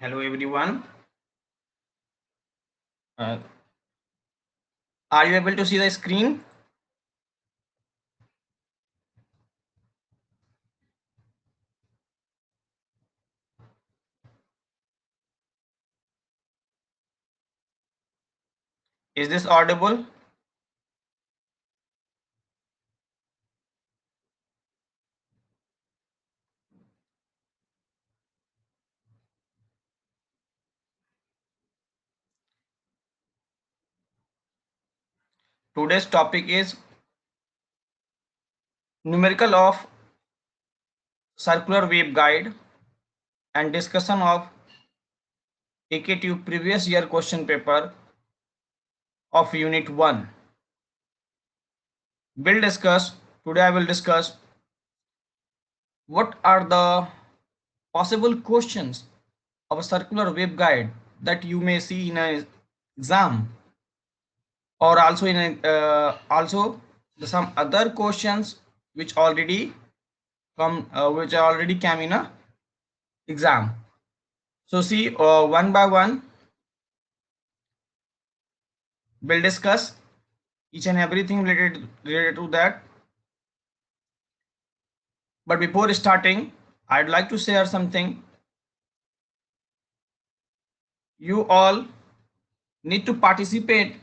Hello everyone. Uh, are you able to see the screen? Is this audible? Today's topic is numerical of circular waveguide and discussion of AKTU previous year question paper of unit 1. Today I will discuss what are the possible questions of a circular waveguide that you may see in an exam, or also in some other questions which already came in a exam. So see, one by one we'll discuss each and everything related to that. But before starting, I'd like to share something. You all need to participate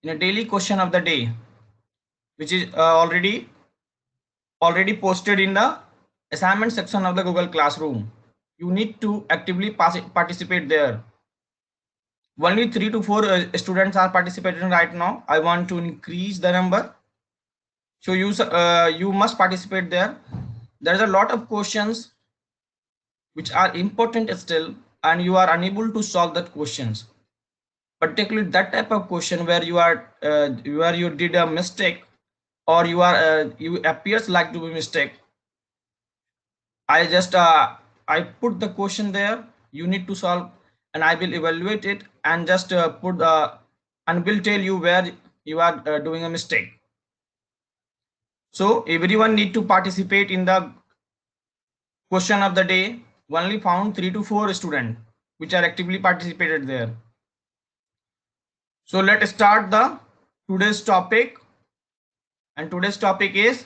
in a daily question of the day, which is already posted in the assignment section of the Google Classroom. You need to actively participate there. Only 3 to 4 students are participating right now. I want to increase the number, so you must participate there. There is a lot of questions which are important still, and you are unable to solve that questions, particularly that type of question where you did a mistake, or you appears like to be mistake. I put the question there, you need to solve, and I will evaluate it and just put and will tell you where you are doing a mistake. So everyone need to participate in the question of the day. Only found 3 to 4 students which are actively participated there. So let's start the today's topic, and today's topic is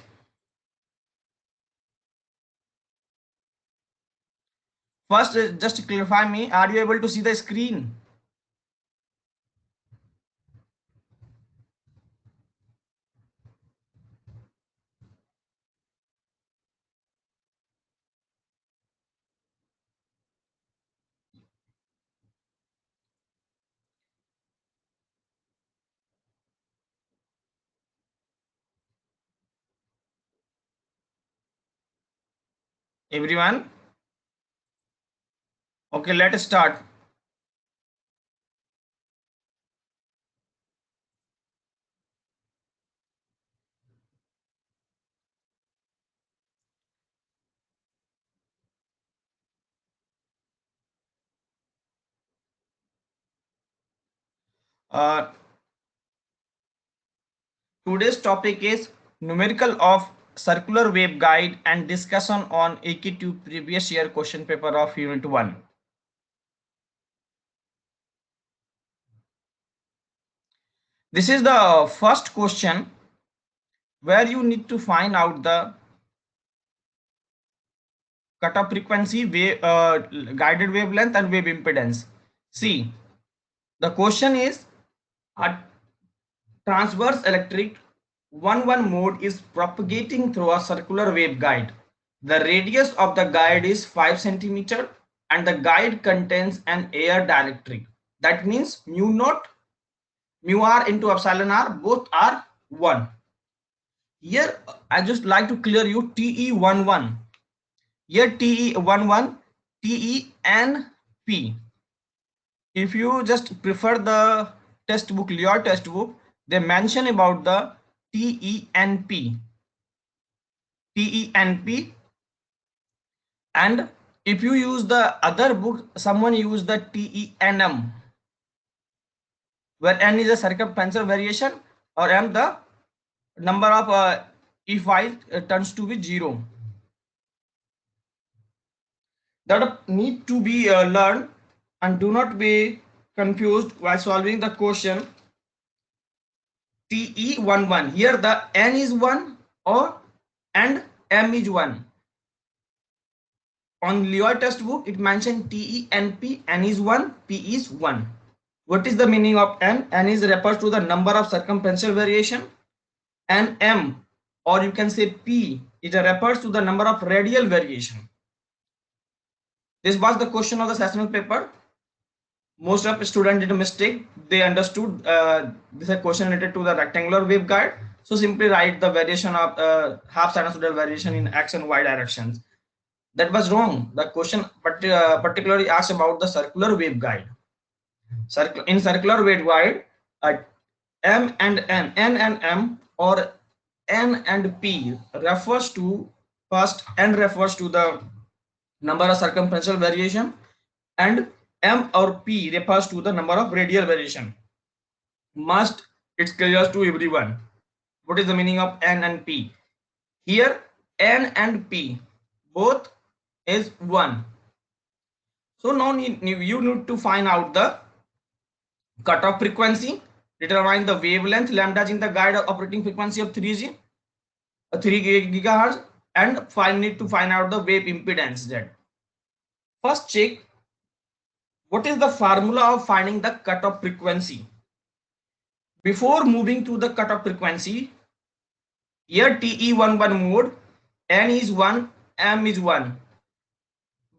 first. Just clarify me, are you able to see the screen? Everyone? Okay, let's start. Uh, Today's topic is numerical of circular waveguide and discussion on AKTU previous year question paper of unit 1. This is the first question where you need to find out the cutoff frequency, guided wavelength and wave impedance. See, the question is a transverse electric 1-1 mode is propagating through a circular waveguide. The radius of the guide is 5 centimeter and the guide contains an air dielectric. That means mu naught, mu r into epsilon r, both are 1. Here I just like to clear you TE11. Here TE11, TE and P. If you just prefer the textbook, your textbook, they mention about the TENP. TENP. And if you use the other book, someone use the TENM, where n is a circumferential variation or m the number of if I turns to be 0. that need to be learned, and do not be confused while solving the question TE11. Here the N is 1 or and M is 1. On Leroy textbook it mentioned TENP, N is 1, P is 1. What is the meaning of N? N is refers to the number of circumferential variation, and M, or you can say P, it refers to the number of radial variation. This was the question of the sessional paper. Most of the students did a mistake. They understood this is a question related to the rectangular waveguide. So simply write the variation of half sinusoidal variation in x and y directions. That was wrong. The question particularly asked about the circular waveguide. In circular waveguide, M and N and M, or N and P refers to, first N refers to the number of circumferential variation, and M or P refers to the number of radial variation. Must it's clear to everyone. What is the meaning of N and P? Here N and P both is 1. So now you need to find out the cutoff frequency, determine the wavelength lambda in the guide operating frequency of 3G, 3 gigahertz, and need to find out the wave impedance Z. First check what is the formula of finding the cutoff frequency. Before moving to the cutoff frequency, here TE11 mode, N is 1, M is 1.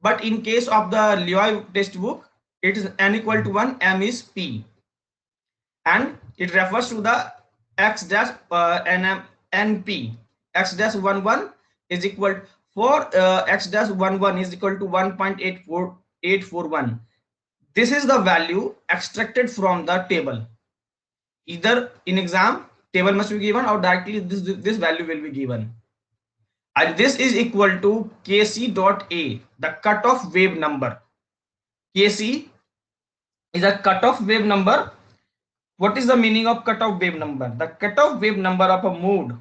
But in case of the Leroy textbook, it is N equal to 1, M is P. And it refers to the X dash NP. X dash 11 is equal for X dash 11 is equal to 1.84841. This is the value extracted from the table. Either in exam table must be given, or directly this value will be given. And this is equal to Kc dot A, the cutoff wave number. Kc is a cutoff wave number. What is the meaning of cutoff wave number? The cutoff wave number of a mode.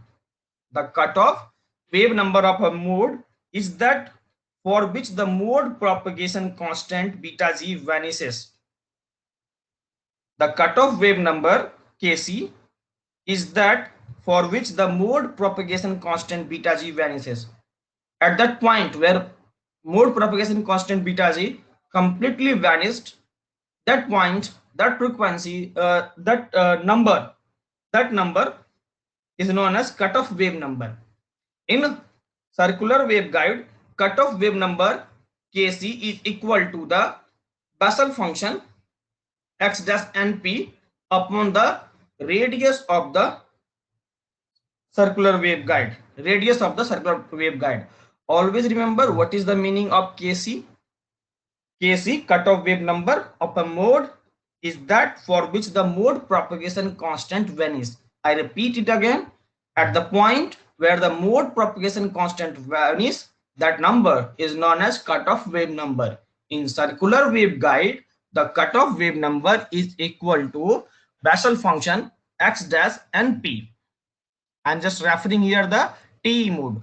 The cutoff wave number of a mode is that for which the mode propagation constant beta g vanishes. The cutoff wave number Kc is that for which the mode propagation constant beta g vanishes. At that point where mode propagation constant beta g completely vanished, that point, that frequency, that number is known as cutoff wave number. In circular waveguide, cutoff wave number Kc is equal to the Bessel function x dash np upon the radius of the circular waveguide. Radius of the circular waveguide. Always remember what is the meaning of Kc. Kc, cutoff wave number of a mode, is that for which the mode propagation constant vanishes. I repeat it again. At the point where the mode propagation constant vanishes, that number is known as cutoff wave number. In circular waveguide, the cutoff wave number is equal to Bessel function x dash np. I'm just referring here the TE mode,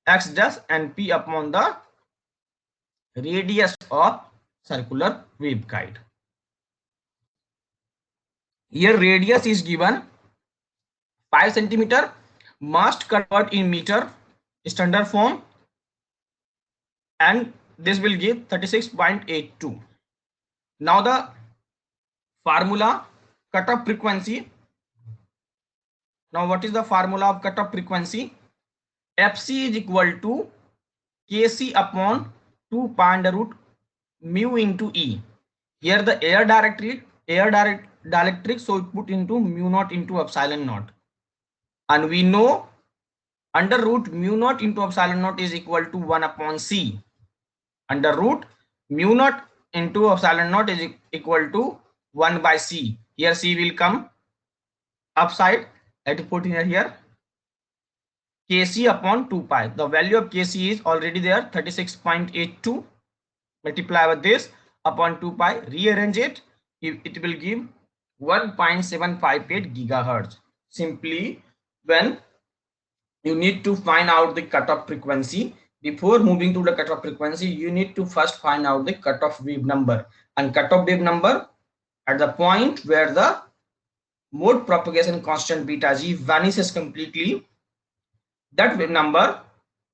x dash np upon the radius of circular waveguide. Here radius is given 5 centimeter, must convert in meter standard form, and this will give 36.82. Now the formula cutoff frequency. Now what is the formula of cutoff frequency? Fc is equal to Kc upon 2 pi under root mu into E. Here the air dielectric, so it put into mu naught into epsilon naught. And we know under root mu naught into epsilon naught is equal to 1 upon C. Under root mu naught into epsilon naught is equal to 1 by C. Here C will come upside. Let it put here. Kc upon 2 pi. The value of Kc is already there, 36.82. Multiply with this upon 2 pi. Rearrange it. It will give 1.758 gigahertz. Simply when you need to find out the cutoff frequency, before moving to the cutoff frequency, you need to first find out the cutoff wave number. And cutoff wave number at the point where the mode propagation constant beta g vanishes completely, that wave number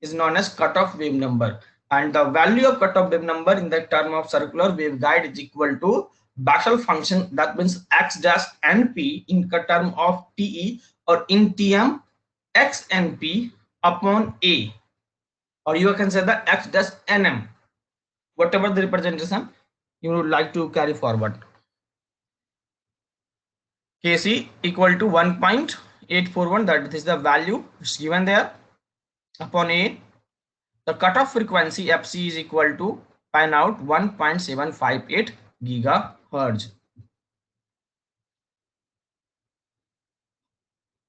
is known as cutoff wave number. And the value of cutoff wave number in the term of circular waveguide is equal to Bessel function, that means x dash np in term of te, or in tm x np upon a, or you can say the x dash nm, whatever the representation you would like to carry forward. Kc equal to 1.841, that is the value is given there, upon a. The cutoff frequency fc is equal to, find out, 1.758 gigahertz.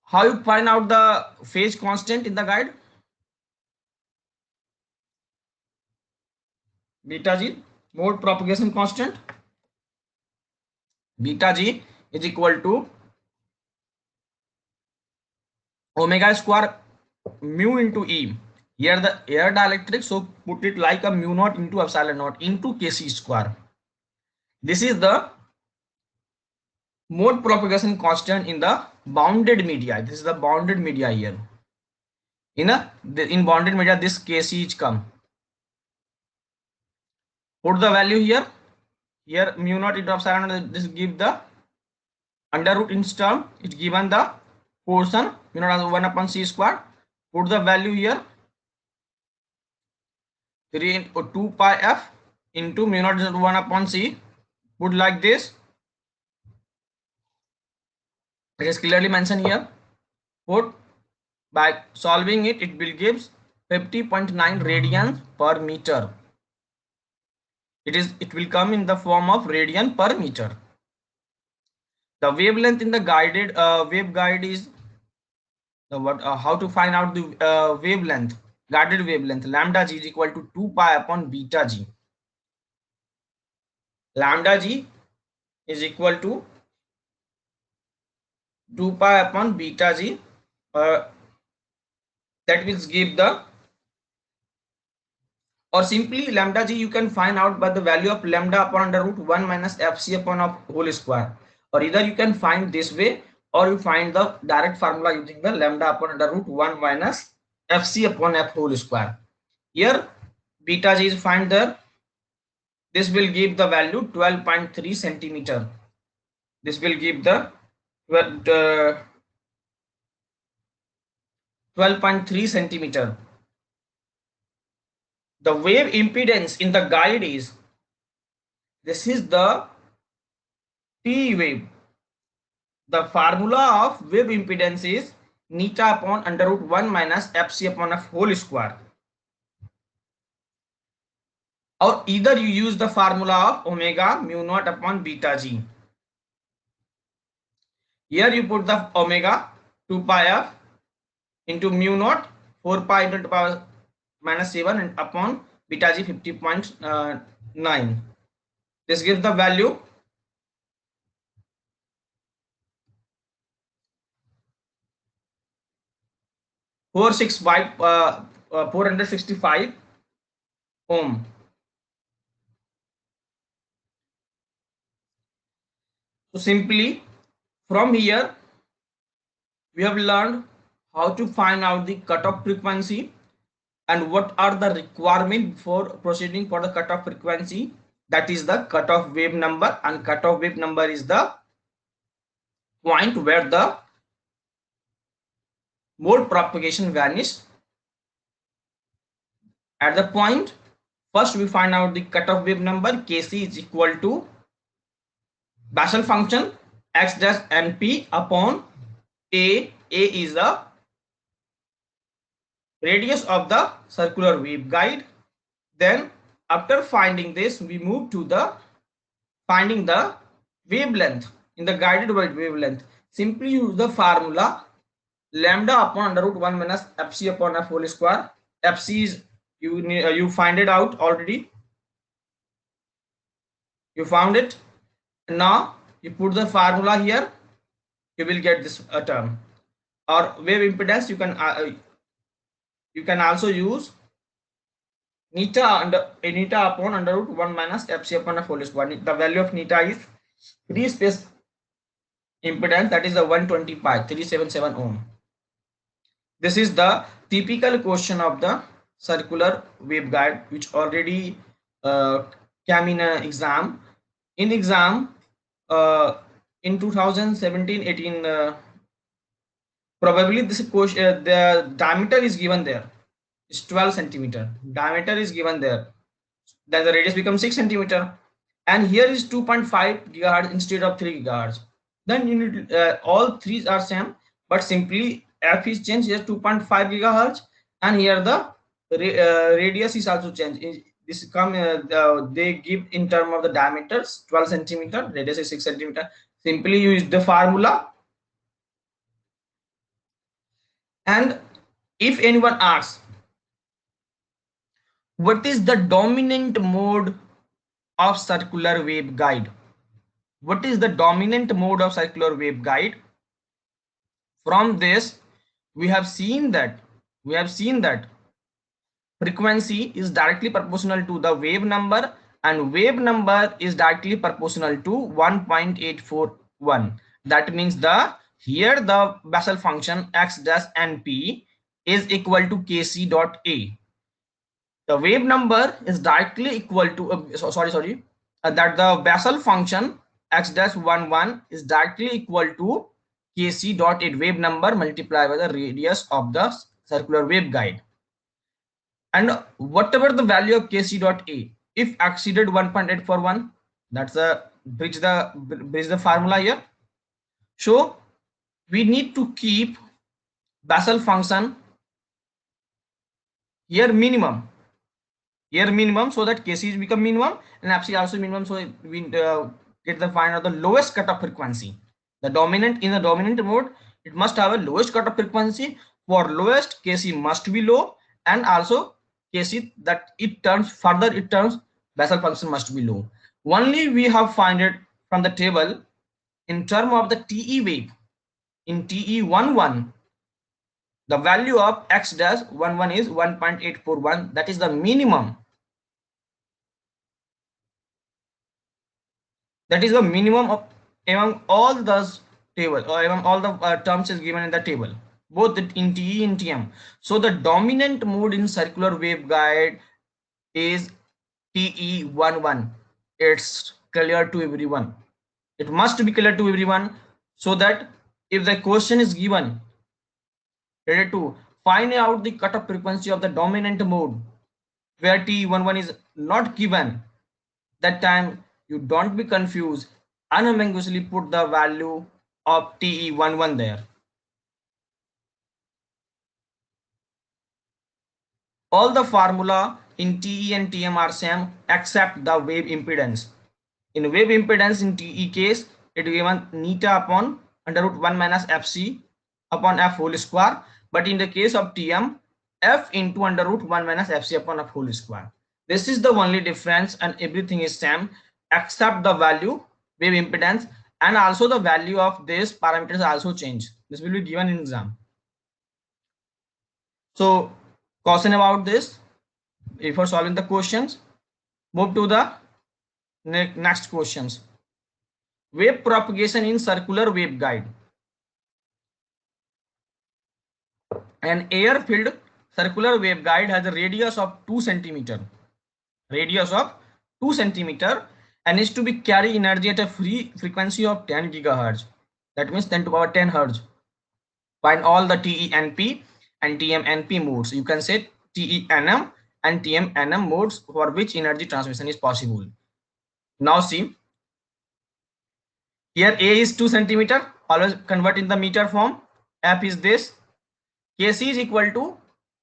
How you find out the phase constant in the guide? Beta g, mode propagation constant. Beta g is equal to omega square mu into E. Here the air dielectric, so put it like a mu naught into epsilon naught into Kc square. This is the mode propagation constant in the bounded media. This is the bounded media here. In bounded media, this Kc is come. Put the value here. Here mu naught into epsilon naught, this give the under root in term. It's given the portion mu naught as 1 upon c square. Put the value here. 3 or 2 pi f into mu naught is 1 upon c. Put like this. It is clearly mentioned here. Put by solving it, it will give 50.9 radians per meter. It will come in the form of radian per meter. The wavelength in the guided waveguide is the how to find out the wavelength, guided wavelength. Lambda g is equal to 2 pi upon beta g. Lambda g is equal to 2 pi upon beta g. That will give the, or simply lambda g you can find out by the value of lambda upon under root 1 minus fc upon of whole square, or either you can find this way, or you find the direct formula using the lambda upon under root 1 minus fc upon f whole square. Here beta g is find there. This will give the value 12.3 centimeter. This will give the 12.3 centimeter. The wave impedance in the guide is, this is the T wave. The formula of wave impedance is neta upon under root 1 minus fc upon f whole square. Or either you use the formula of omega mu naught upon beta g. Here you put the omega 2 pi f into mu naught 4 pi into the power minus 7 and upon beta g 50.9. This gives the value 465 ohm. So simply from here we have learned how to find out the cutoff frequency and what are the requirements for proceeding for the cutoff frequency. That is the cutoff wave number, and cutoff wave number is the point where the mode propagation vanishes. At the point, first we find out the cutoff wave number. Kc is equal to Bessel function x dash np upon a. A is the radius of the circular waveguide. Then after finding this, we move to the finding the wavelength in the guided wavelength. Simply use the formula lambda upon under root 1 minus fc upon f whole square. Fc is you find it out already. You found it. Now you put the formula here. You will get this term. Or wave impedance you can also use neta upon under root 1 minus fc upon f whole square. The value of neta is free space impedance, that is the 120 pi 377 ohm. This is the typical question of the circular waveguide which already came in an exam. In exam in 2017-18, probably this question, the diameter is given there. It's 12 centimeter. Diameter is given there. Then the radius becomes 6 centimeter. And here is 2.5 gigahertz instead of 3 gigahertz. Then you need all three are same, but simply f is changed here 2.5 gigahertz, and here the radius is also changed. This come they give in term of the diameters 12 centimeter, radius is 6 centimeter. Simply use the formula. And if anyone asks what is the dominant mode of circular waveguide, what is the dominant mode of circular waveguide? From this we have seen that frequency is directly proportional to the wave number, and wave number is directly proportional to 1.841. That means here the Bessel function x dash np is equal to kc dot a. The wave number is directly equal to that the Bessel function x dash 11 is directly equal to kc dot a, wave number multiplied by the radius of the circular waveguide. And whatever the value of kc dot a, if exceeded 1.841, that's a bridge the formula here. So we need to keep Bessel function here minimum, so that kc is become minimum and fc also minimum. So we get the find out the lowest cutoff frequency. In the dominant mode, it must have a lowest cutoff frequency. For lowest, kc must be low, and also kc that it turns Bessel function must be low. Only we have find it from the table in term of the TE wave. In TE11, the value of x dash 11 is 1.841. That is the minimum. That is the minimum of among all the table, or among all the terms is given in the table, both in TE and TM. So the dominant mode in circular waveguide is TE11. It's clear to everyone. It must be clear to everyone, so that if the question is given related to find out the cutoff frequency of the dominant mode where TE11 is not given, that time you don't be confused, unambiguously put the value of TE11 there. All the formula in TE and TM are same except the wave impedance. In wave impedance in TE case, it given neta upon under root 1 minus fc upon f whole square, but in the case of TM, f into under root 1 minus fc upon f whole square. This is the only difference, and everything is same except the value wave impedance, and also the value of this parameters also change. This will be given in exam. So caution about this before solving the questions. Move to the next questions. Wave propagation in circular waveguide. An air-filled circular waveguide has a radius of 2 centimeter. Radius of 2 centimeter, and is to be carry energy at a free frequency of 10 gigahertz. That means 10 to power 10 hertz. Find all the TE-NP and TM-NP modes. You can say TE-NM and TM-NM modes for which energy transmission is possible. Now see, here A is 2 centimeter. Always convert in the meter form. F is this. Kc is equal to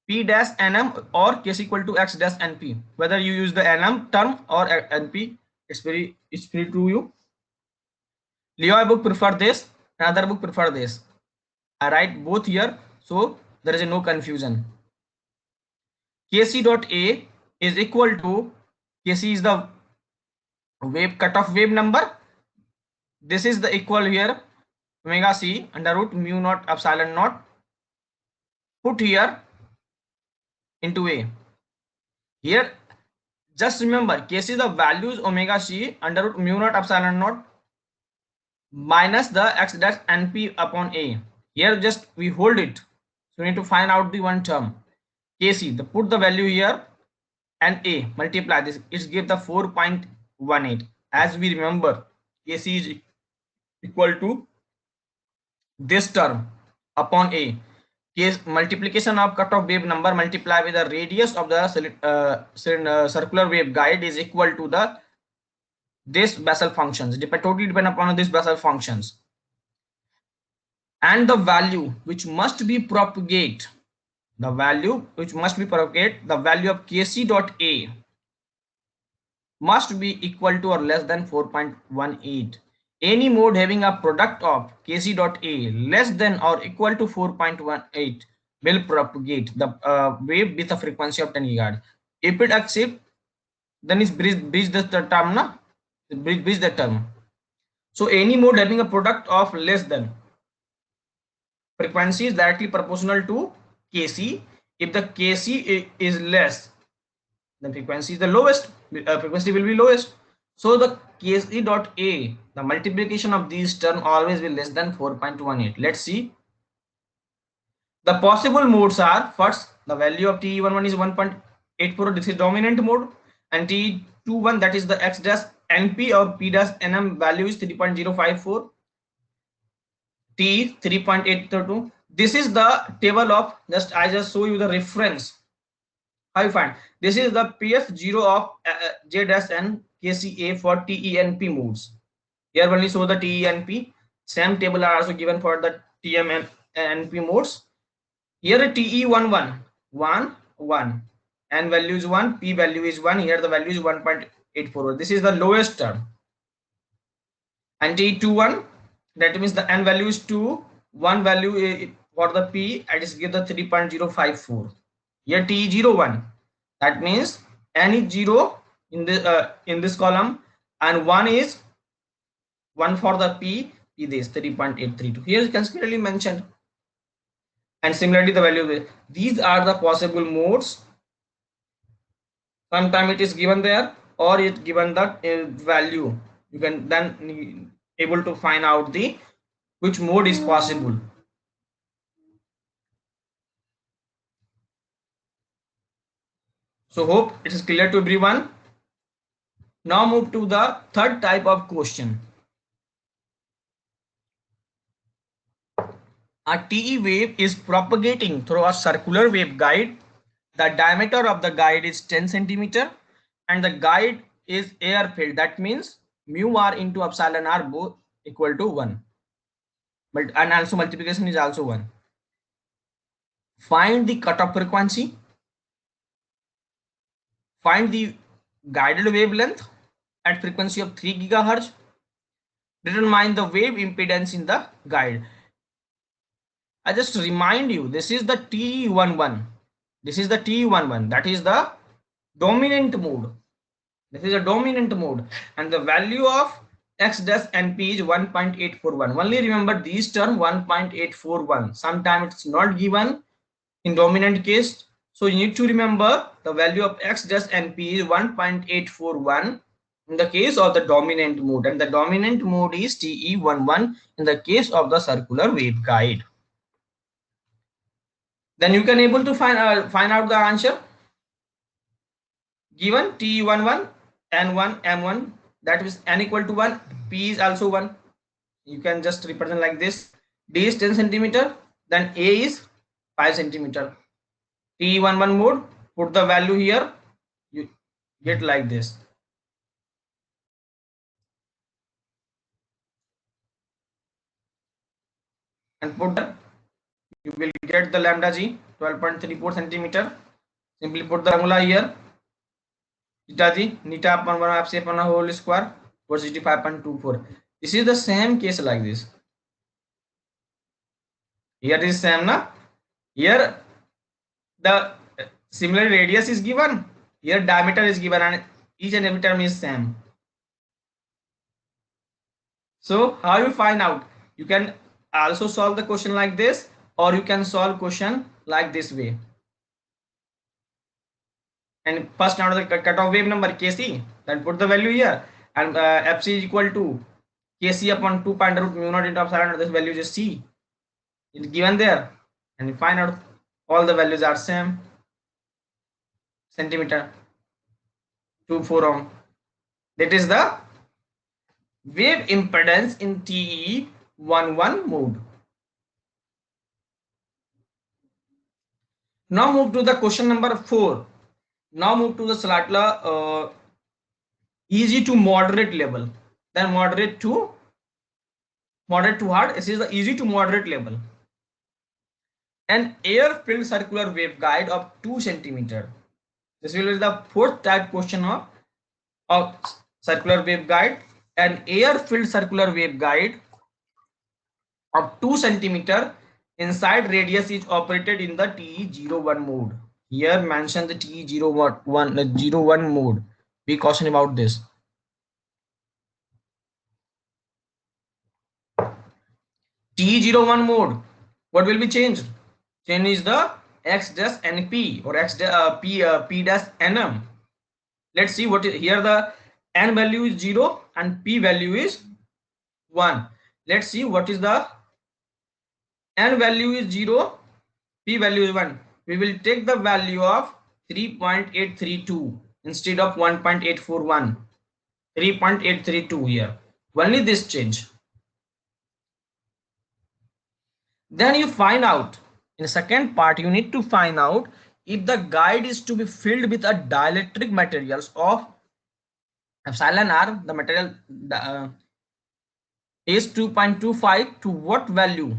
P dash Nm or Kc equal to X dash Np. Whether you use the Nm term or Np, it's free to you. Leo book prefer this, another book prefer this. I write both here, so there is no confusion. Kc dot A is equal to, Kc is the wave cutoff wave number. This is the equal here omega c under root mu naught epsilon naught. Put here into A. Here Just remember, Kc the value is omega c under root mu naught epsilon naught minus the x dash np upon a. Here just we hold it. So we need to find out the one term. Kc, put the value here and a, multiply this. It gives the 4.18. As we remember, Kc is equal to this term upon a. Case multiplication of cutoff wave number multiplied with the radius of the circular waveguide is equal to the this Bessel functions, totally depend upon this Bessel functions, and the value which must be propagate, the value of Kc dot a must be equal to or less than 4.18. Any mode having a product of Kc dot a less than or equal to 4.18 will propagate the wave with a frequency of 10 gigahertz. If it accepts, then is bridge the term, na? Bridge the term. So any mode having a product of less than frequency is directly proportional to Kc. If the Kc is less, then frequency is the lowest. Frequency will be lowest. So the Kc dot a, the multiplication of these terms always will less than 4.18. Let's see. The possible modes are, first, the value of Te11 is 1.84. This is dominant mode, and Te21, that is the x dash np or p dash nm value is 3.054. T 3.832. This is the table of, I just show you the reference. How you find? This is the PF0 of J dash N KCA for TENP modes. Here only show the TENP. Same table are also given for the TM and NP modes. Here TE11 1 and value is 1, P value is 1. Here the value is 1.84. This is the lowest term. And T21, that means the n value is 2, 1 value for the P, I just give the 3.054. Here T01, that means n is 0 in this column, and 1 is 1 for the P this 3.832. Here it is clearly mentioned. And similarly the value, these are the possible modes. Sometimes it is given there, or it given the value. You can then able to find out the which mode is possible. So hope it is clear to everyone. Now move to the third type of question. A TE wave is propagating through a circular waveguide. The diameter of the guide is 10 centimeter and the guide is air filled. That means mu r into epsilon r both equal to 1. But and also multiplication is also 1. Find the cutoff frequency. Find the guided wavelength at frequency of 3 gigahertz. Determine the wave impedance in the guide. I just remind you, this is the T11. This is the T11. That is the dominant mode. This is a dominant mode, and the value of x dash np is 1.841. Only remember these term 1.841. Sometimes it's not given in dominant case, so you need to remember the value of x dash np is 1.841 in the case of the dominant mode, and the dominant mode is Te11 in the case of the circular waveguide. Then you can able to find out the answer. Given Te11 n1 m1, that is n equal to 1, p is also 1. You can just represent like this. D is 10 centimeter, then a is 5 centimeter. Te11 mode, put the value here, you get like this. And put the, you will get the lambda g 12.34 centimeter. Simply put the formula here. Theta g, neta upon 1 half upon a whole square for 65.24. This is the same case like this. Here is same, na? Here the similar radius is given. Here diameter is given, and each and every term is same. So how you find out? You can also solve the question like this, or you can solve question like this way. and first now the cutoff wave number Kc, then put the value here, and Fc is equal to Kc upon 2 pi under root mu naught into epsilon naught. This value is C. It's given there, and you find out all the values are same. Centimeter 2 4 ohm. That is the wave impedance in TE11 mode. Now move to the question number 4. Now move to the Salatla easy to moderate level. Then moderate to hard. This is the easy to moderate level. An air-filled circular waveguide of 2 centimeter. This will be the fourth type question of circular waveguide. An air-filled circular waveguide of 2 centimeter inside radius is operated in the TE01 mode. Here mention the TE01 mode. Be caution about this. TE01 mode. What will be changed? Change is the X dash NP or X P dash NM. Let's see what is here. The N value is 0 and P value is 1. Let's see what is the N value is 0, P value is 1. We will take the value of 3.832 instead of 1.841. 3.832 here. Only this change. Then you find out in the second part, you need to find out if the guide is to be filled with a dielectric materials of epsilon r, the material is 2.25, to what value?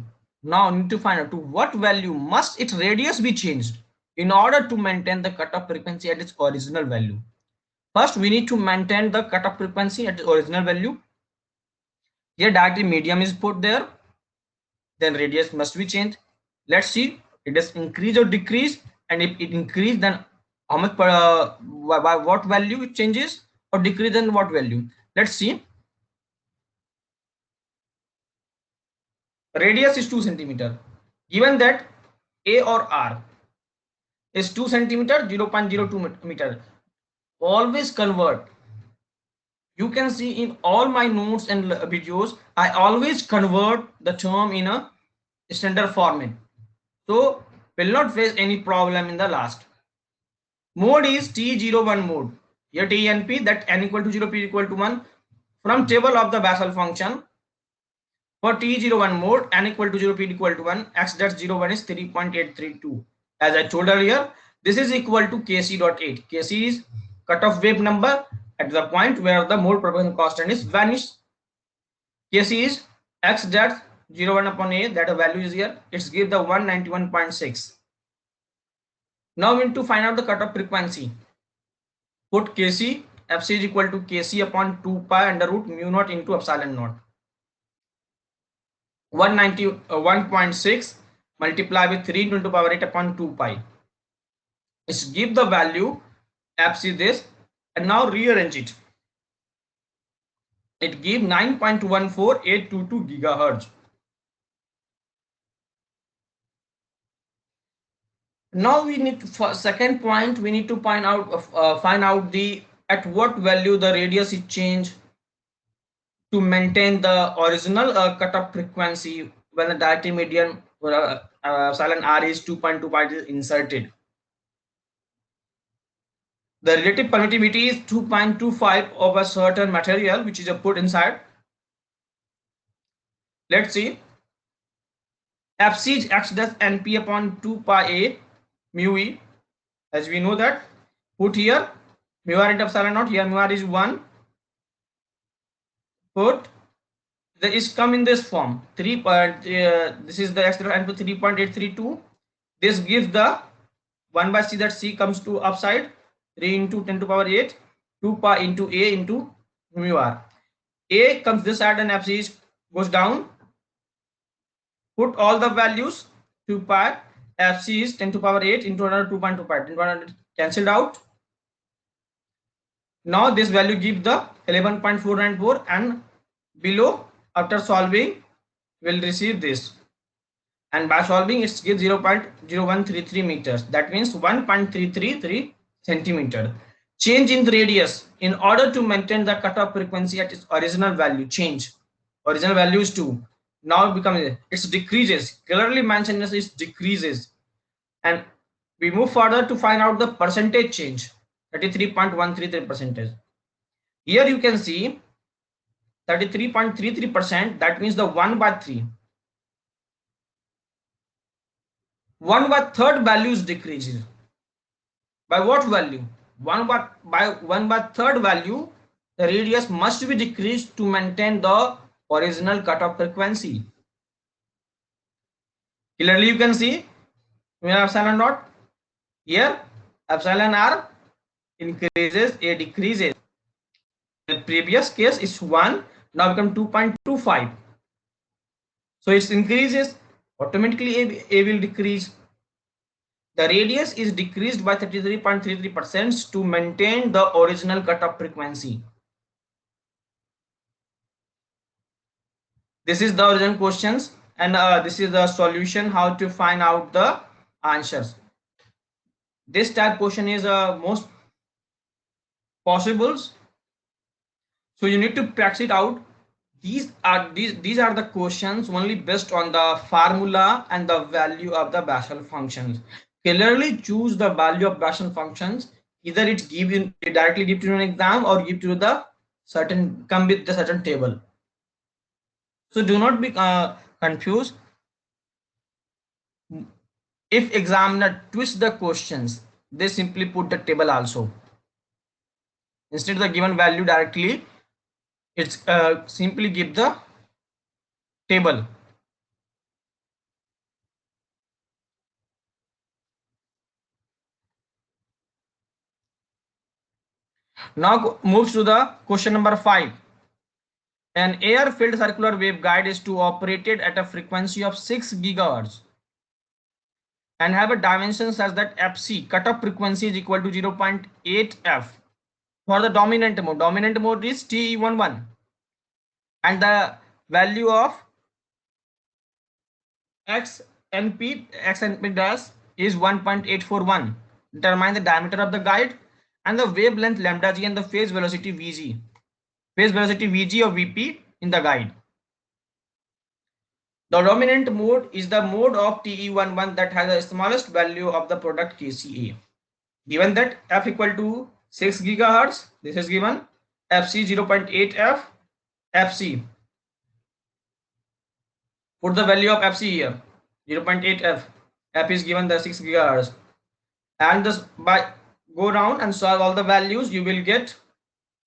Now need to find out to what value must its radius be changed in order to maintain the cutoff frequency at its original value. First, we need to maintain the cutoff frequency at its original value. Here dielectric medium is put there. Then radius must be changed. Let's see it is increase or decrease, and if it increase, then how much by what value it changes, or decrease, then what value. Let's see. Radius is 2 centimeter. Given that A or R is 2 centimeter, 0.02 meter, always convert. You can see in all my notes and videos, I always convert the term in a standard format. So will not face any problem in the last. Mode is T01 mode. Here T and P, that n equal to 0, P equal to 1. From table of the Bessel function, for T01 mode, n equal to 0, P equal to 1, x dash 01 is 3.832. As I told earlier, this is equal to Kc.8. Kc is cutoff wave number at the point where the mode propagation constant is vanished. Kc is x dash 01 upon A, that value is here. It's give the 191.6. Now we need to find out the cutoff frequency. Put Kc, Fc is equal to Kc upon 2 pi under root mu naught into epsilon naught. 191.6 multiply with 3 into power 8 upon 2 pi. Let's give the value Fc this, and now rearrange it. It gives 9.14822 gigahertz. Now we need to, for second point, we need to find out the at what value the radius is changed to maintain the original cutoff frequency when the dielectric medium epsilon r is 2.2 pi is inserted. The relative permittivity is 2.25 of a certain material which is put inside. Let's see. Fc is x dash np upon 2 pi a mu e. As we know that, put here mu r into epsilon naught. Here mu r is 1. Put the is come in this form. This is the x dash np 3.832. This gives the 1 by c, that c comes to upside. 3 into 10 to power 8, 2 pi into a into mu r. A comes this side and Fc goes down. Put all the values. 2 pi, Fc is 10 to power 8 into another 2.2 pi. 10 cancelled out. Now this value gives the 11.494, and below after solving will receive this. And by solving it gives 0.0133 meters. That means 1.3337 centimeter. Change in the radius in order to maintain the cutoff frequency at its original value. Change. Original value is 2. Now it becomes, it decreases. Clearly mentioned as it decreases. And we move further to find out the percentage change. 33.133%. Here you can see 33.33%. That means the 1 by 3. 1 by third value is decreases. By what value? 1 by third value, the radius must be decreased to maintain the original cutoff frequency. Clearly you can see epsilon naught. Here epsilon r increases, a decreases. The previous case is 1, now become 2.25. So it increases, automatically a will decrease. The radius is decreased by 33.33% to maintain the original cutoff frequency. This is the original questions, and this is the solution, how to find out the answers. This type question is most possible, so you need to practice it out. These are the questions only based on the formula and the value of the Bessel functions. Clearly choose the value of Bessel functions. Either it's given, it directly give to an exam, or give to the certain, come with the certain table. So do not be confused. If examiner twist the questions, they simply put the table also. Instead of the given value directly, it's simply give the table. Now moves to the question number 5. An air-filled circular waveguide is to operated at a frequency of 6 gigahertz and have a dimension such that FC, cutoff frequency, is equal to 0.8 f for the dominant mode. Dominant mode is TE11, and the value of XNP dash is 1.841. Determine the diameter of the guide and the wavelength lambda g and the phase velocity Vg. Phase velocity Vg or Vp in the guide. The dominant mode is the mode of TE11 that has the smallest value of the product KCA. Given that f equal to 6 gigahertz, this is given, FC 0.8 f, FC. Put the value of FC here, 0.8 f. F is given the 6 gigahertz. And this, by go down and solve all the values, you will get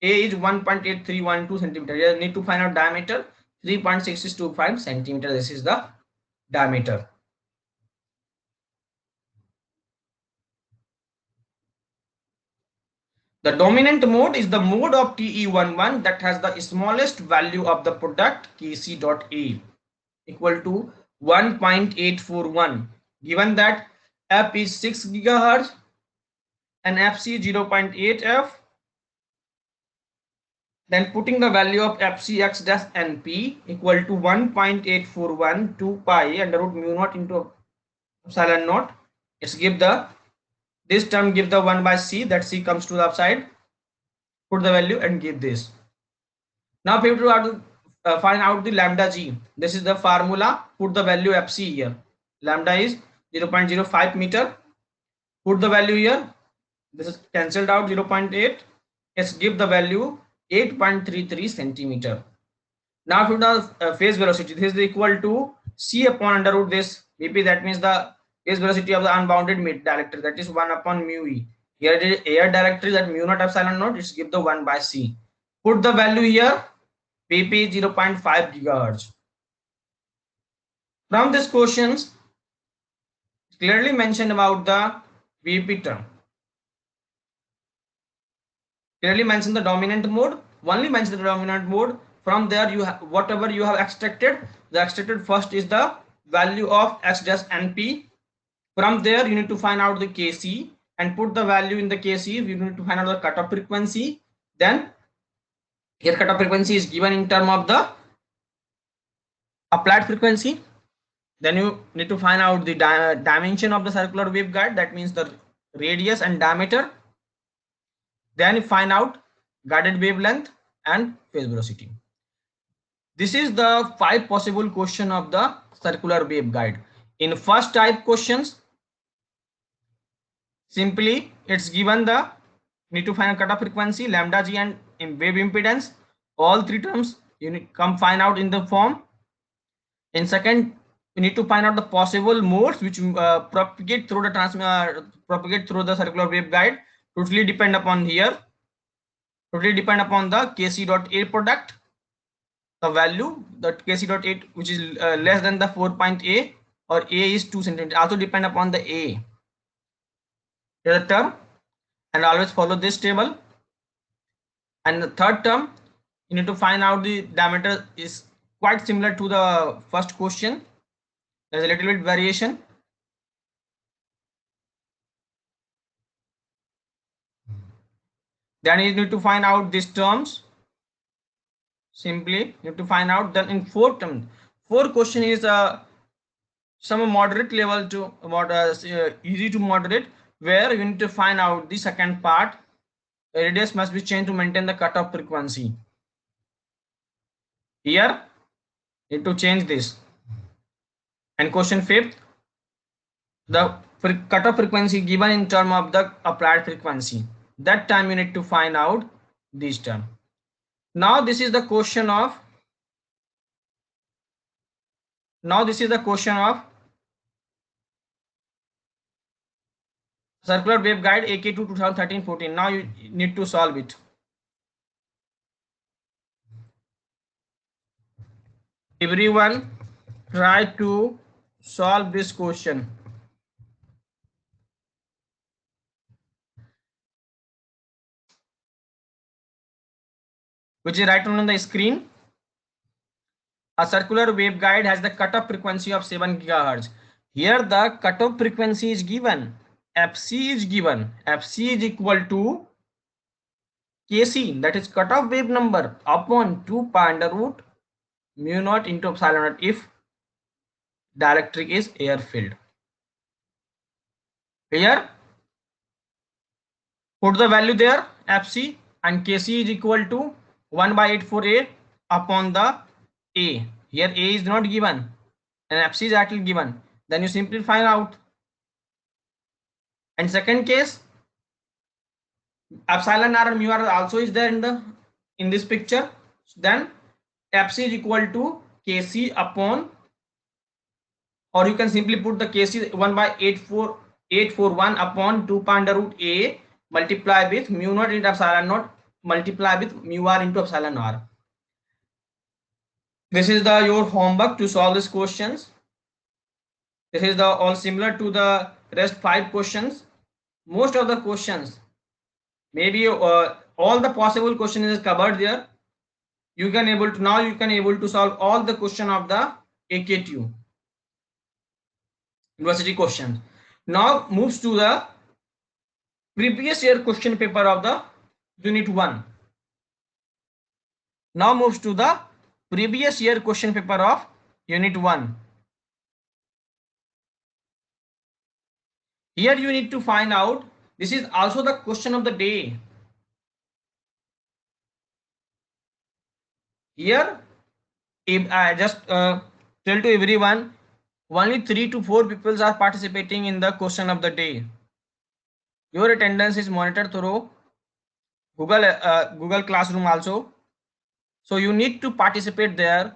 A is 1.8312 centimeter. You need to find out diameter 3.6625 centimeter. This is the diameter. The dominant mode is the mode of TE11 that has the smallest value of the product Kc.A equal to 1.841. Given that f is 6 gigahertz and FC 0.8 f, then putting the value of FCX dash NP equal to 1.841 2 pi under root mu naught into epsilon naught. It's give the, this term give the 1 by C, that C comes to the upside. Put the value and give this. Now we have to find out the lambda g. This is the formula. Put the value FC here. Lambda is 0.05 meter. Put the value here. This is cancelled out, 0.8. Let's give the value 8.33 centimeter. Now if the phase velocity, this is equal to C upon under root this Vp, that means the phase velocity of the unbounded mid directory, that is 1 upon mu e. Here it is air directory, that mu naught epsilon naught, it's give the 1 by C. Put the value here, Vp 0.5 gigahertz. From these questions, clearly mentioned about the Vp term. Clearly mention the dominant mode, only mention the dominant mode. From there you have whatever you have extracted, the extracted first is the value of x dash np. From there you need to find out the kc and put the value in the kc. You need to find out the cutoff frequency. Then here cutoff frequency is given in term of the applied frequency. Then you need to find out the dimension of the circular waveguide, that means the radius and diameter. Then you find out guided wavelength and phase velocity. This is the 5 possible question of the circular waveguide. In first type questions, simply it's given the need to find a cutoff frequency, lambda g, and in wave impedance. All three terms you need come find out in the form. In second, you need to find out the possible modes which propagate through the circular waveguide. Totally depend upon here. Totally depend upon the Kc dot A product, the value that Kc dot 8 which is less than the 4.A or A is 2 centimeter. Also depend upon the A. Here's the term, and always follow this table. And the third term, you need to find out the diameter is quite similar to the first question. There's a little bit variation. Then you need to find out these terms. Simply you have to find out. Then in fourth term, fourth question is some moderate level to easy to moderate, where you need to find out the second part. The radius must be changed to maintain the cutoff frequency. Here you need to change this. And question fifth, the cutoff frequency given in term of the applied frequency. That time you need to find out this term. Now this is the question of circular waveguide AK2 2013-14. Now you need to solve it. Everyone try to solve this question. Which is right on the screen. A circular waveguide has the cutoff frequency of 7 GHz. Here the cutoff frequency is given. Fc is given. Fc is equal to Kc, that is cutoff wave number, upon 2 pi under root mu naught into epsilon naught if dielectric is air filled. Here put the value there, Fc, and Kc is equal to 1/848 upon the A. Here A is not given and Fc is actually given. Then you simply find out. And second case, epsilon r and mu r also is there in this picture. Then Fc is equal to Kc upon, or you can simply put the Kc 1/841 upon 2 pi under root A multiply with mu naught into epsilon naught multiply with mu r into epsilon r. This is your homework to solve these questions. This is all similar to the rest 5 questions. Most of the questions, maybe all the possible questions is covered there. You can able to solve all the question of the AK2 university questions. Now moves to the previous year question paper of the unit 1. Now moves to the previous year question paper of unit 1. Here you need to find out, this is also the question of the day. Here if I just tell to everyone, only 3 to 4 people are participating in the question of the day. Your attendance is monitored through Google Classroom also. So you need to participate there.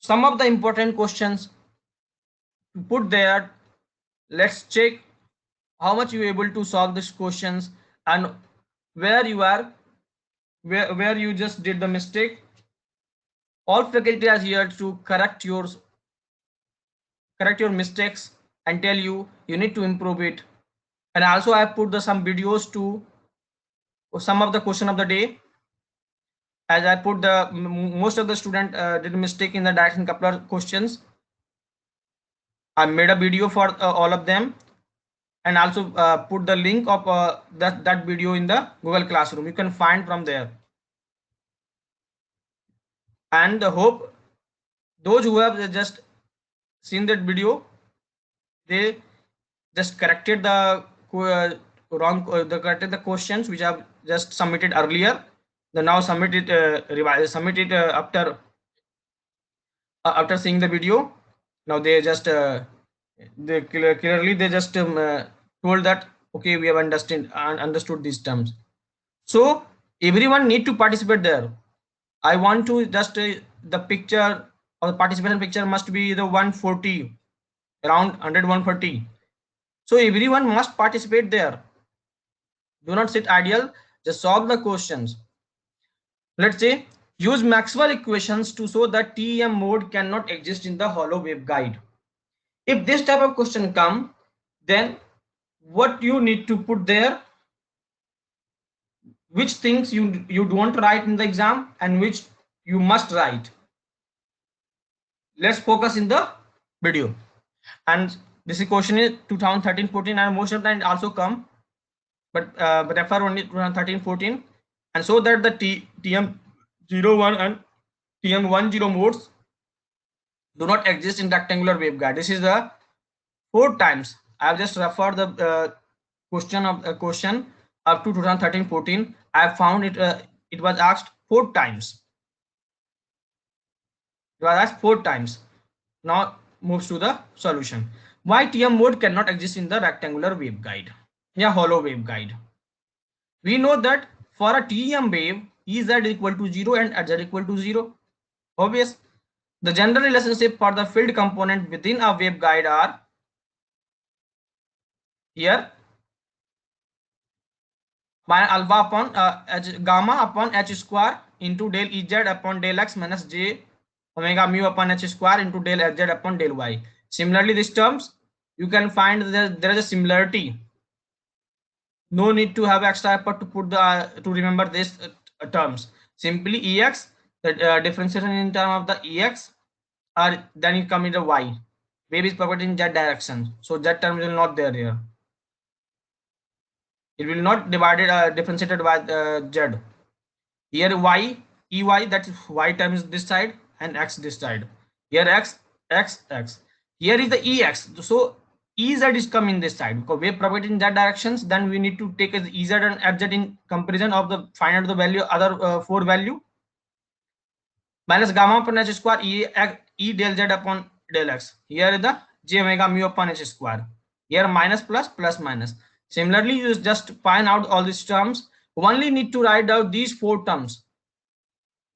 Some of the important questions to put there. Let's check how much you are able to solve these questions and where you are, where you just did the mistake. All faculty are here to correct your mistakes and tell you need to improve it. And also I put some videos to some of the question of the day. As I put most of the student did a mistake in the direction coupler questions. I made a video for all of them, and also put the link of that video in the Google Classroom. You can find from there. And hope those who have just seen that video, they just corrected the wrong, the questions which I've just submitted earlier. They now submit it, submit it after seeing the video. Now they just they clearly they just told that okay, we have understood these terms. So everyone need to participate there. I want to just the picture or the participation picture must be the 140, around 100 140. So everyone must participate there. Do not sit idle, just solve the questions. Let's say use Maxwell equations to show that TEM mode cannot exist in the hollow waveguide. If this type of question come, then what you need to put there, which things you don't write in the exam and which you must write. Let's focus in the video. And this question is 2013-14 and most of the time also come, but refer only 2013-14, and so that the TM01 and TM10 modes do not exist in rectangular waveguide. This is the 4 times. I have just referred the question up to 2013-14. I have found it. It was asked 4 times. It was asked 4 times. Now moves to the solution. Why TM mode cannot exist in the rectangular waveguide? Yeah, hollow waveguide. We know that for a TEM wave, Ez equal to 0 and Hz equal to 0. Obvious. The general relationship for the field component within a waveguide are here by alpha upon gamma upon h square into del Ez upon del x minus j omega mu upon h square into del Hz upon del y. Similarly, these terms you can find that there is a similarity. No need to have extra effort to put the to remember these terms. Simply Ex, the differentiation in term of the Ex, or then you come into Y. Wave is propagated in z direction, so z term will not there here. It will not divided differentiated by z. Here Y, Ey, that is Y term is this side and X this side. Here X, X, X. Here is the Ex. So Ez is coming this side because wave propagated in that directions. Then we need to take as Ez and Hz in comparison of the find out the value other 4 value minus gamma upon h square e del z upon del x. Here is the j omega mu upon h square. Here minus plus plus minus. Similarly, you just find out all these terms. Only need to write out these 4 terms.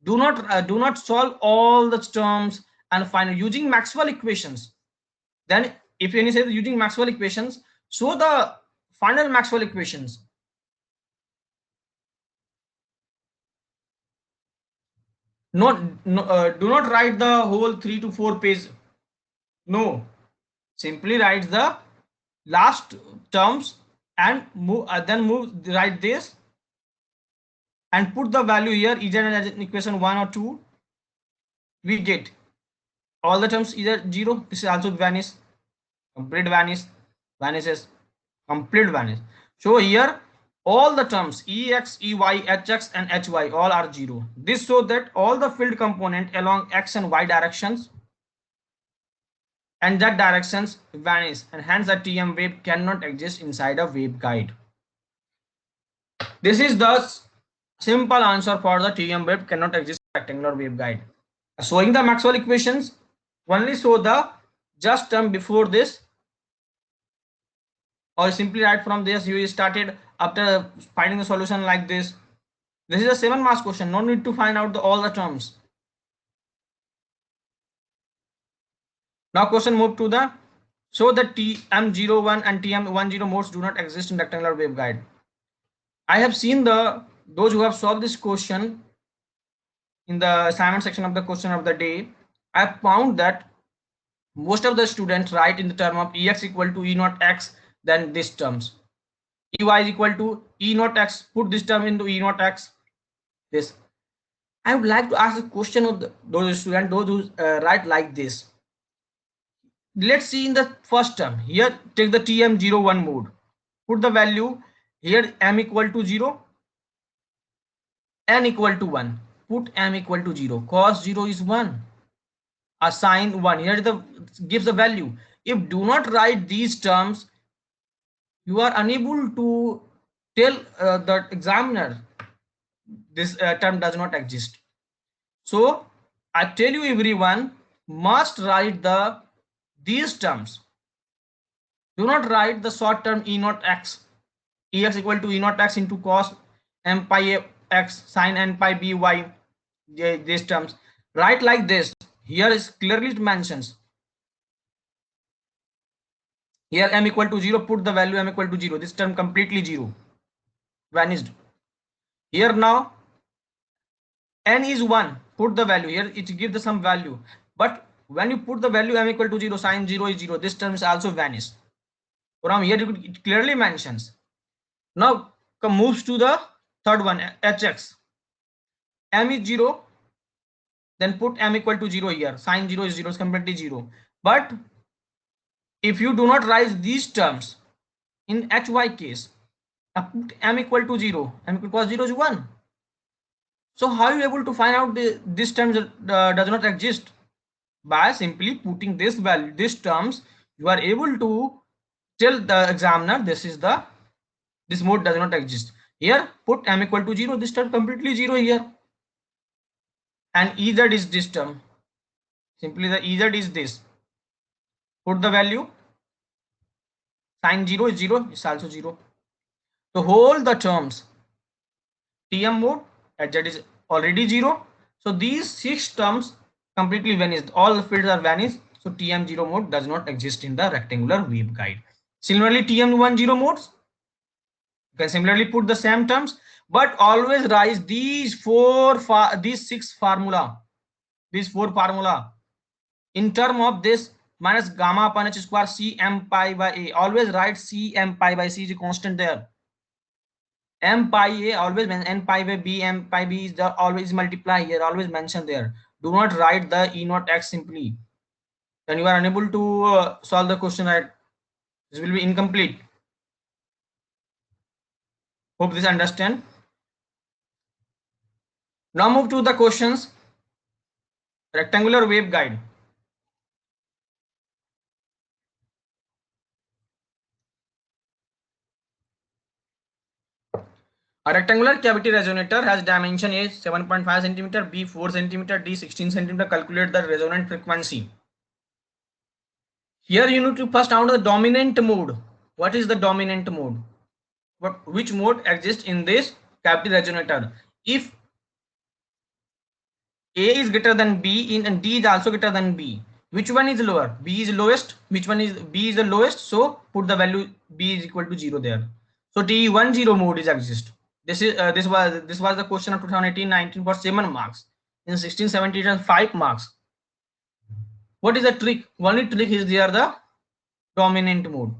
Do not solve all the terms and find using Maxwell equations. Then if any says using Maxwell equations, so the final Maxwell equations. Do not write the whole 3 to 4 page. No, simply write the last terms and write this and put the value here. Either as in equation 1 or 2, we get all the terms either 0. This is also vanish. Complete vanish, vanishes, complete vanish. So here all the terms Ex, Ey, Hx and Hy all are 0. This so that all the field component along x and y directions and that directions vanish, and hence a TM wave cannot exist inside a waveguide. This is the simple answer for the TM wave cannot exist in rectangular waveguide. Showing the Maxwell equations, only show the just term before this, or simply write from this. You started after finding the solution like this. This is a 7 marks question. No need to find out all the terms. Now question move to the show that TM01 and TM10 modes do not exist in rectangular waveguide. I have seen those who have solved this question in the assignment section of the question of the day. I have found that most of the students write in the term of Ex equal to E naught x, then these terms. Ey is equal to E naught x, put this term into E naught x. This. I would like to ask a question of those students, those who write like this. Let's see in the first term. Here, take the TM01 mode. Put the value here, m equal to 0, n equal to 1. Put m equal to 0. Cos 0 is 1. Assign 1. Here gives the value. If do not write these terms, you are unable to tell the examiner this term does not exist. So I tell you everyone must write these terms. Do not write the short term E naught x, Ex equal to E naught x into cos m pi x sin n pi by. These terms write like this. Here is clearly it mentions. Here m equal to 0, put the value m equal to 0. This term completely 0, vanished. Here now n is 1, put the value. Here it gives some value, but when you put the value m equal to 0, sin 0 is 0, this term is also vanished. From here it clearly mentions. Now moves to the third one, hx. M is 0, then put m equal to 0 here. Sin 0 is 0, is completely 0. But if you do not write these terms in hy case, put m equal to 0, m equal to cos 0 is 1. So how are you able to find out this term does not exist? By simply putting this value, these terms, you are able to tell the examiner this mode does not exist. Here put m equal to 0, this term completely 0 here, and ez is this term. Simply the ez is this. Put the value. Sin 0 is 0, it's also 0. So hold the terms Tm mode, hz is already 0. So these 6 terms completely vanished. All the fields are vanished. So Tm0 mode does not exist in the rectangular waveguide. Similarly, Tm10 modes, you can similarly put the same terms, but always write these 6 formula, these 4 formula in term of this minus gamma upon h square c m pi by a. Always write c m pi by c is a constant there. M pi a always n pi by b, m pi b is the always multiply here, always mention there. Do not write the e naught x simply. Then you are unable to solve the question right. This will be incomplete. Hope this understand. Now move to the questions. Rectangular waveguide. A rectangular cavity resonator has dimension A 7.5 cm, B 4 cm, D 16 cm. Calculate the resonant frequency. Here you need to first out the dominant mode. What is the dominant mode? Which mode exists in this cavity resonator? If A is greater than B and D is also greater than B, which one is lower? B is lowest. Which one is B is the lowest? So put the value B is equal to 0 there. So T10 mode is exist. This was the question of 2018-19 for 7 marks. In 16-17 it has 5 marks. What is the trick? Only trick is there the dominant mode,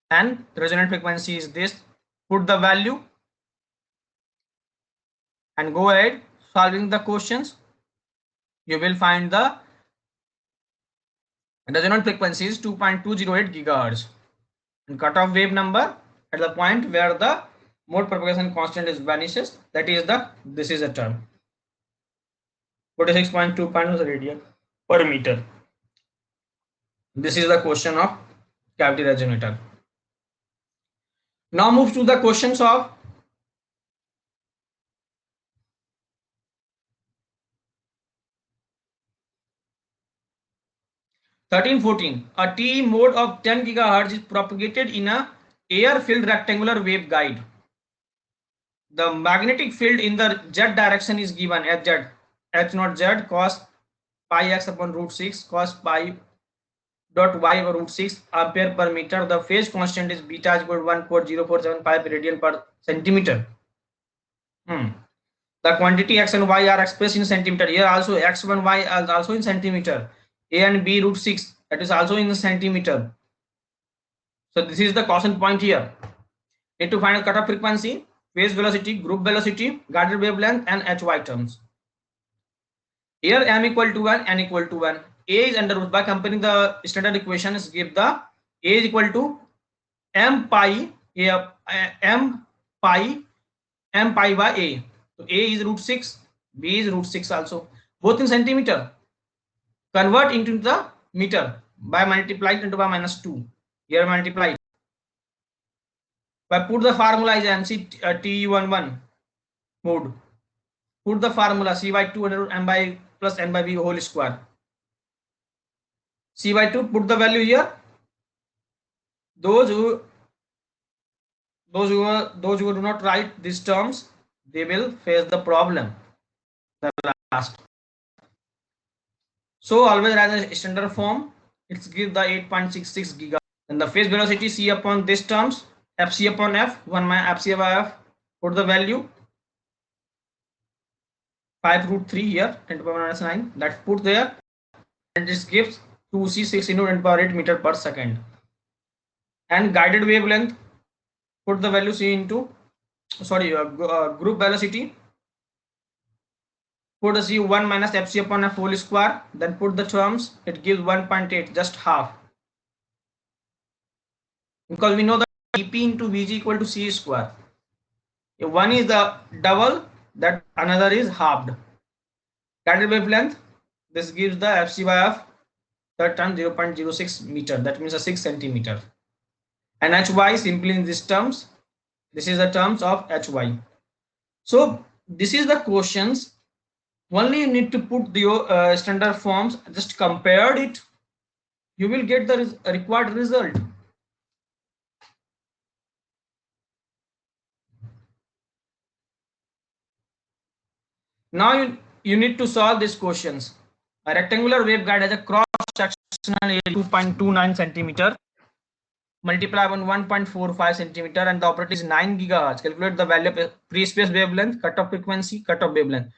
and the resonant frequency is this. Put the value and go ahead solving the questions. You will find the resonant frequency is 2.208 gigahertz and cutoff wave number at the point where the mode propagation constant is vanishes. That is this is a term 46.2 radian per meter. This is the question of cavity resonator. Now move to the questions of a T mode of 10 gigahertz is propagated in a air-filled rectangular waveguide. The magnetic field in the z direction is given as z, h naught z cos pi x upon root 6 cos pi dot y over root 6 ampere per meter. The phase constant is beta is equal to 1.0475 radian per centimeter. The quantity x and y are expressed in centimeter. Here also x and y are also in centimeter. A and B root 6, that is also in the centimeter. So this is the constant point here. Need to find a cutoff frequency, phase velocity, group velocity, guided wavelength, and hy terms. Here m equal to 1, n equal to 1. A is under root. By comparing the standard equations, give the A is equal to m pi by A. So A is root 6, B is root 6 also. Both in centimeter. Convert into the meter by multiplied into by minus 2. Here multiply. But put the formula is MC TE11 mode. Put the formula C by 2 under root m by plus n by b whole square. C by 2, put the value here. Those who do not write these terms, they will face the problem. The last. So always write the standard form. It's give the 8.66 giga. And the phase velocity C upon these terms, fc upon f, 1 minus fc by f. Put the value 5 root 3 here, 10 to the power minus 9. That put there, and this gives 2c6 into 10 to the power 8 meter per second. And guided wavelength, put the value c into group velocity. Put the c 1 minus fc upon f whole square. Then put the terms. It gives 1.8, just half. Because we know that dp into vg equal to c square. If one is the double, that another is halved. Guided wavelength, this gives the fc by f, third term 0.06 meter. That means a 6 centimeter. And hy simply in these terms. This is the terms of hy. So this is the questions. Only you need to put the standard forms. Just compare it. You will get the required result. Now you need to solve these questions. A rectangular waveguide has a cross-sectional area 2.29 centimeter. Multiply on 1.45 centimeter and the operator is 9 gigahertz. Calculate the value of free space wavelength, cutoff frequency, cutoff wavelength.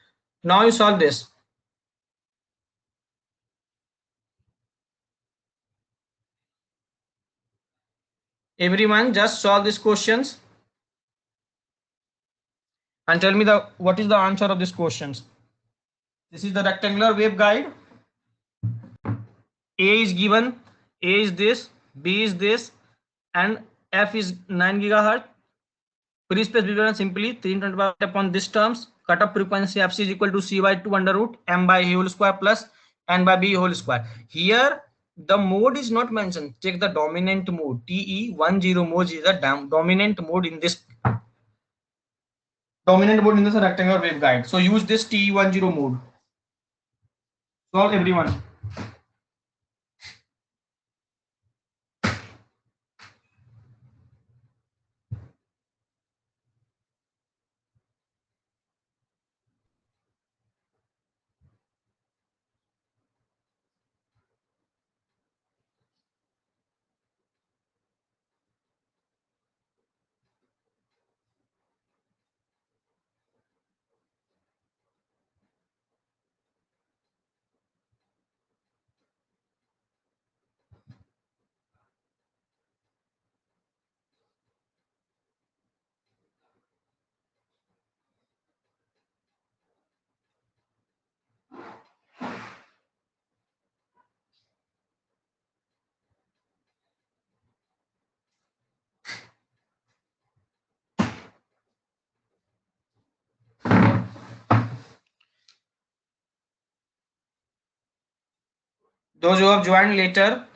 Now you solve this. Everyone just solve these questions and tell me what is the answer of these questions. This is the rectangular waveguide. A is given, A is this, B is this, and F is 9 gigahertz. Free space wavelength simply 320 upon these terms. Cutoff frequency fc is equal to c by 2 under root m by a whole square plus n by b whole square. Here the mode is not mentioned. Check the dominant mode. TE10 mode is the dominant mode in this rectangular waveguide. So use this TE10 mode. Solve everyone. Those who have joined later,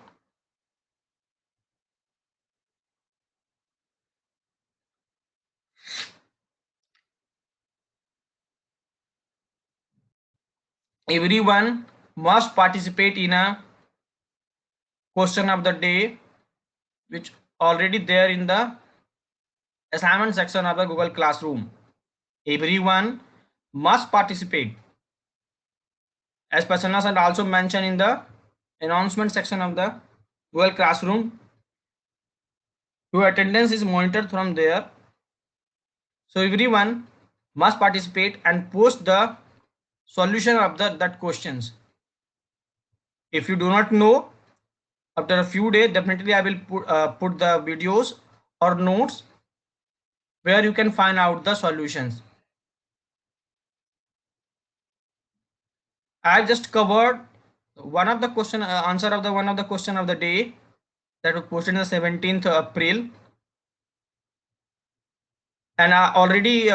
everyone must participate in a question of the day, which already there in the assignment section of the Google Classroom. Everyone must participate. As Prasanna had also mentioned in the announcement section of the Google Classroom, your attendance is monitored from there. So everyone must participate and post the solution of that questions. If you do not know, after a few days, definitely I will put the videos or notes where you can find out the solutions. I just covered one of the question answer of the one of the question of the day that was posted on the 17th April, and I already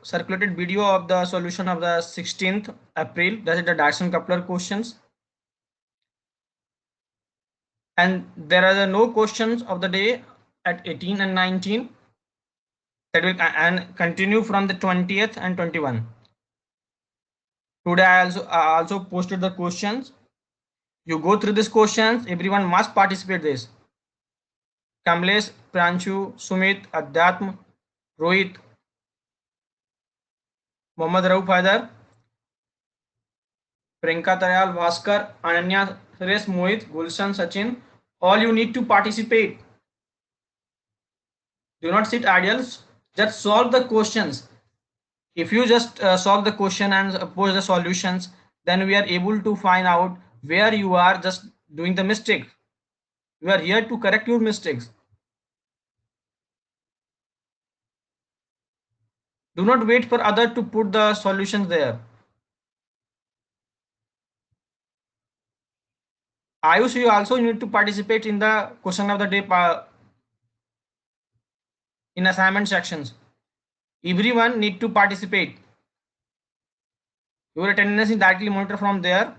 circulated video of the solution of the 16th April. That is the Dyson-Coupler questions, and there are no questions of the day at 18 and 19. that will and continue from the 20th and 21. Today I also posted the questions. You go through these questions. Everyone must participate this. Kamlesh, Pranshu, Sumit, Adhyatm, Rohit, Mohammad Rauf Haidar, Priyanka Tayal, Bhaskar, Ananya, Suresh, Mohit, Gulshan, Sachin. All you need to participate. Do not sit idle. Just solve the questions. If you just solve the question and post the solutions, then we are able to find out where you are just doing the mistake. We are here to correct your mistakes. Do not wait for other to put the solutions there. Ayush, you also need to participate in the question of the day in assignment sections. Everyone need to participate. Your attendance is directly monitored from there,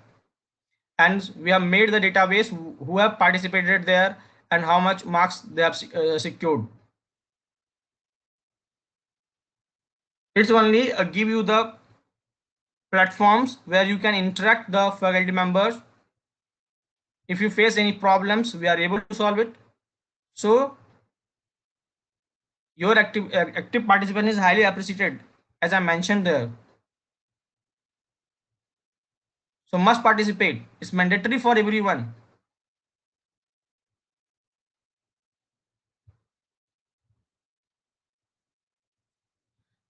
and we have made the database who have participated there and how much marks they have secured. It's only give you the platforms where you can interact the faculty members. If you face any problems, we are able to solve it. So your active participation is highly appreciated, as I mentioned there. So must participate. It's mandatory for everyone.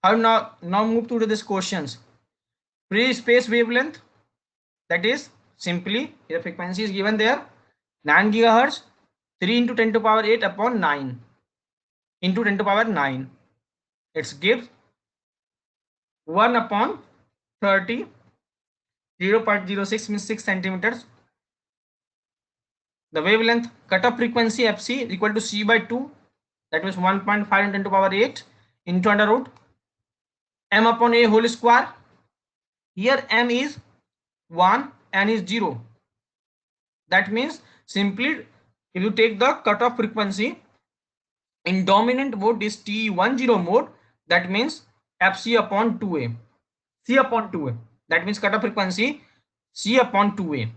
I will now move to this questions. Free space wavelength, that is simply the frequency is given there 9 gigahertz, 3 into 10 to power 8 upon 9 into 10 to power 9. It gives 1 upon 30, 0.06 means 6 centimeters. The wavelength cutoff frequency fc is equal to c by 2, that means 1.5 into 10 to power 8 into under root m upon a whole square. Here m is 1, n is 0. That means simply if you take the cutoff frequency in dominant mode is T10 mode, that means fc upon 2a, c upon 2a. That means cutoff frequency c upon 2a,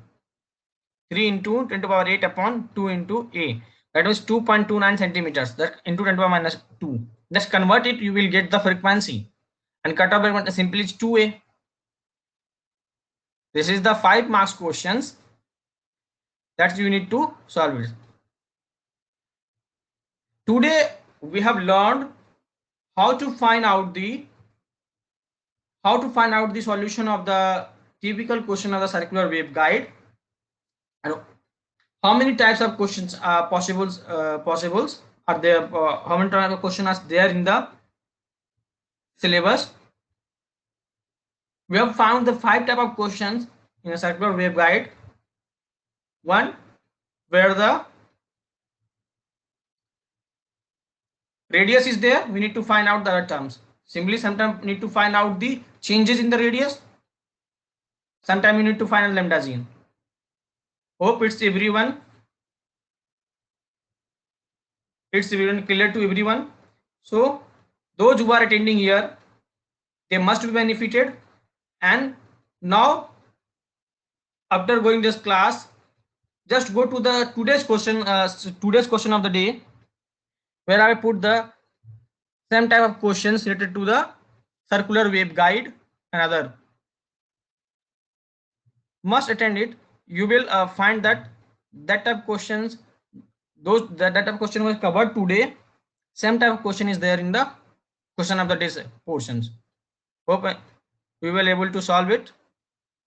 3 into 10 to power 8 upon 2 into a. That was 2.29 centimeters. That into 10 to power minus 2. Just convert it, you will get the frequency. And cutoff frequency simply is 2a. This is the 5 marks questions that you need to solve it. Today we have learned how to find out the solution of the typical question of the circular waveguide, and how many types of questions are possibles are there, how many types of questions are there in the syllabus. We have found the 5 type of questions in a circular waveguide. One, where the radius is there, we need to find out the other terms. Simply sometimes need to find out the changes in the radius. Sometimes you need to find out lambda z. Hope it's everyone clear to everyone. So those who are attending here, they must be benefited. And now after going this class, just go to the today's question of the day, where I put the same type of questions related to the circular waveguide and other. Must attend it. You will find that type of questions, that type of question was covered today. Same type of question is there in the question of the day portions. Hope we will able to solve it.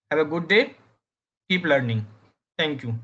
Have a good day. Keep learning. Thank you.